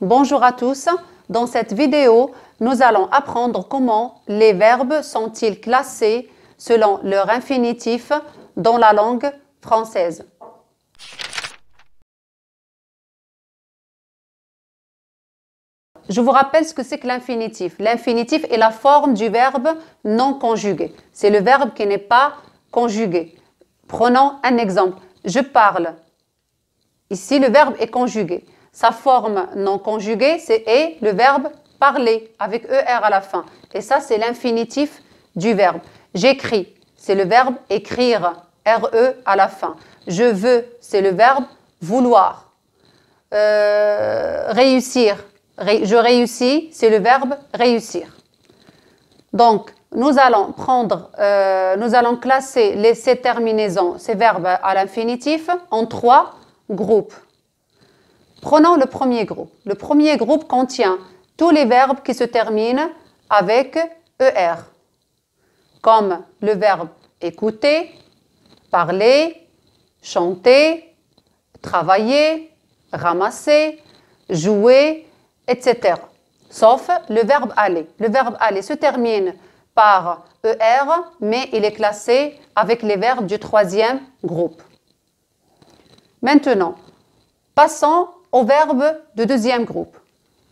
Bonjour à tous. Dans cette vidéo, nous allons apprendre comment les verbes sont-ils classés selon leur infinitif dans la langue française. Je vous rappelle ce que c'est que l'infinitif. L'infinitif est la forme du verbe non conjugué. C'est le verbe qui n'est pas conjugué. Prenons un exemple. Je parle. Ici, le verbe est conjugué. Sa forme non conjuguée, c'est le verbe parler avec ER à la fin. Et ça, c'est l'infinitif du verbe. J'écris, c'est le verbe écrire, RE à la fin. Je veux, c'est le verbe vouloir. Réussir, je réussis, c'est le verbe réussir. Donc, nous allons classer ces terminaisons, ces verbes à l'infinitif en 3 groupes. Prenons le premier groupe. Le premier groupe contient tous les verbes qui se terminent avec ER, comme le verbe écouter, parler, chanter, travailler, ramasser, jouer, etc. Sauf le verbe aller. Le verbe aller se termine par ER, mais il est classé avec les verbes du troisième groupe. Maintenant, passons au verbe du deuxième groupe.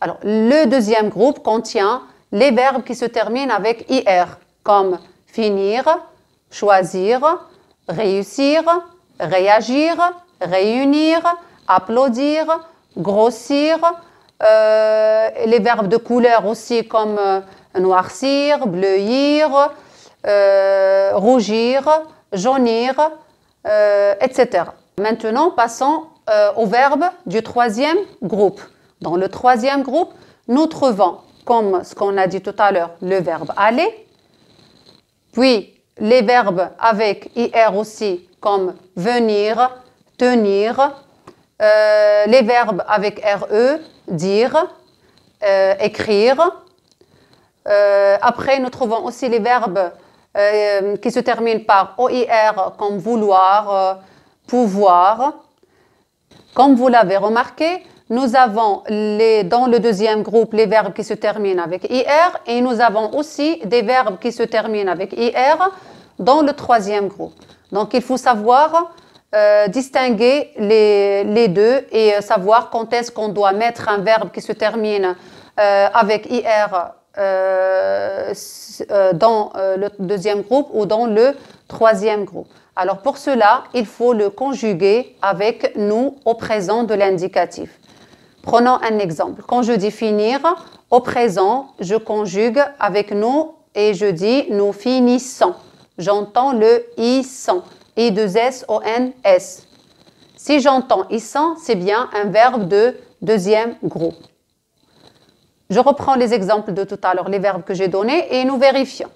Alors, le deuxième groupe contient les verbes qui se terminent avec IR, comme finir, choisir, réussir, réagir, réunir, applaudir, grossir, les verbes de couleur aussi comme noircir, bleuir, rougir, jaunir, etc. Maintenant, passons au verbe du troisième groupe. Dans le troisième groupe, nous trouvons, comme ce qu'on a dit tout à l'heure, le verbe aller, puis les verbes avec IR aussi, comme venir, tenir, les verbes avec RE, dire, écrire. Après, nous trouvons aussi les verbes qui se terminent par OIR, comme vouloir, pouvoir. Comme vous l'avez remarqué, nous avons dans le deuxième groupe les verbes qui se terminent avec IR et nous avons aussi des verbes qui se terminent avec IR dans le troisième groupe. Donc, il faut savoir distinguer les deux et savoir quand est-ce qu'on doit mettre un verbe qui se termine avec IR dans le deuxième groupe ou dans le troisième groupe. Alors pour cela, il faut le conjuguer avec nous au présent de l'indicatif. Prenons un exemple. Quand je dis finir, au présent, je conjugue avec nous et je dis nous finissons. J'entends le I-sont, I-2-S-O-N-S. Si j'entends I-sont, c'est bien un verbe de deuxième groupe. Je reprends les exemples de tout à l'heure, les verbes que j'ai donnés et nous vérifions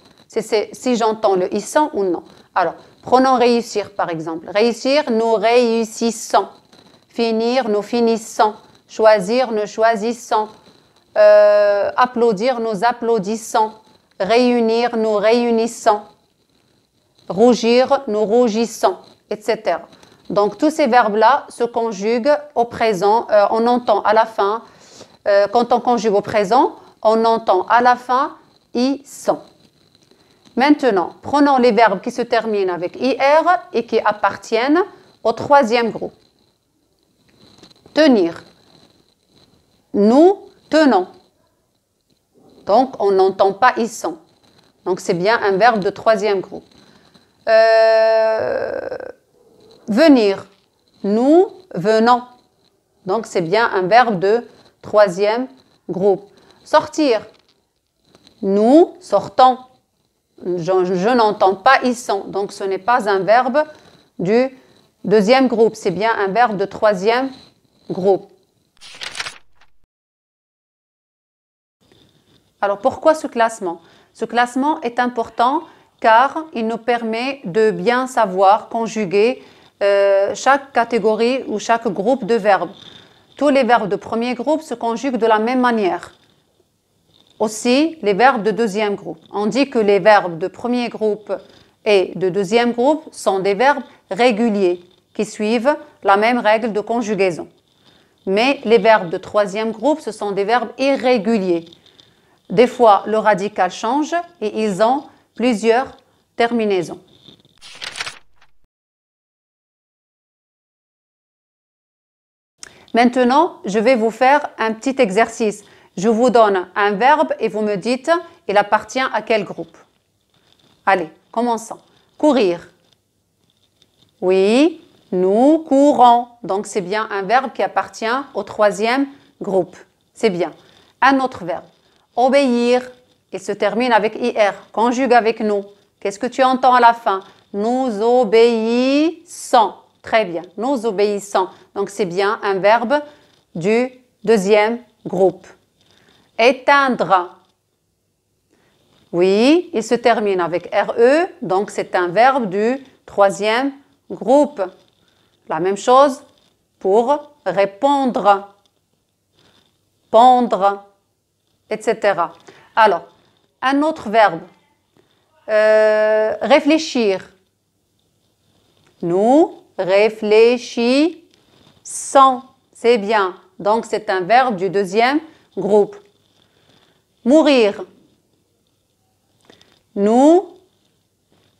si j'entends le I-sont ou non. Alors, prenons réussir par exemple. Réussir, nous réussissons. Finir, nous finissons. Choisir, nous choisissons. Applaudir, nous applaudissons. Réunir, nous réunissons. Rougir, nous rougissons, etc. Donc, tous ces verbes-là se conjuguent au présent. On entend à la fin, quand on conjugue au présent, on entend à la fin « ils sont ». Maintenant, prenons les verbes qui se terminent avec IR et qui appartiennent au troisième groupe. Tenir. Nous tenons. Donc, on n'entend pas ils sont. Donc, c'est bien un verbe de troisième groupe. Venir. Nous venons. Donc, c'est bien un verbe de troisième groupe. Sortir. Nous sortons. Je n'entends pas ils sont. Donc, ce n'est pas un verbe du deuxième groupe. C'est bien un verbe de troisième groupe. Alors, pourquoi ce classement? Ce classement est important car il nous permet de bien savoir conjuguer chaque catégorie ou chaque groupe de verbes. Tous les verbes de premier groupe se conjuguent de la même manière. Aussi, les verbes de deuxième groupe. On dit que les verbes de premier groupe et de deuxième groupe sont des verbes réguliers qui suivent la même règle de conjugaison. Mais les verbes de troisième groupe, ce sont des verbes irréguliers. Des fois, le radical change et ils ont plusieurs terminaisons. Maintenant, je vais vous faire un petit exercice. Je vous donne un verbe et vous me dites, il appartient à quel groupe? Allez, commençons. Courir. Oui, nous courons. Donc, c'est bien un verbe qui appartient au troisième groupe. C'est bien. Un autre verbe. Obéir. Il se termine avec IR. Conjugue avec nous. Qu'est-ce que tu entends à la fin? Nous obéissons. Très bien. Nous obéissons. Donc, c'est bien un verbe du deuxième groupe. Éteindre. Oui, il se termine avec RE. Donc, c'est un verbe du troisième groupe. La même chose pour répondre, pondre, etc. Alors, un autre verbe. Réfléchir. Nous réfléchissons. C'est bien. Donc, c'est un verbe du deuxième groupe. Mourir. Nous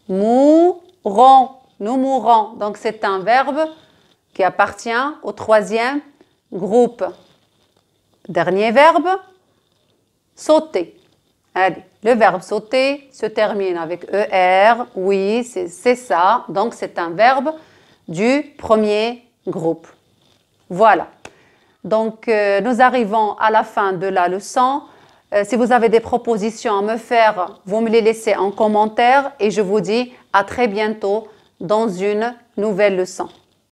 mourrons. Nous mourrons. Donc, c'est un verbe qui appartient au troisième groupe. Dernier verbe, sauter. Allez, le verbe sauter se termine avec ER. Oui, c'est ça. Donc, c'est un verbe du premier groupe. Voilà. Donc, nous arrivons à la fin de la leçon. Si vous avez des propositions à me faire, vous me les laissez en commentaire et je vous dis à très bientôt dans une nouvelle leçon.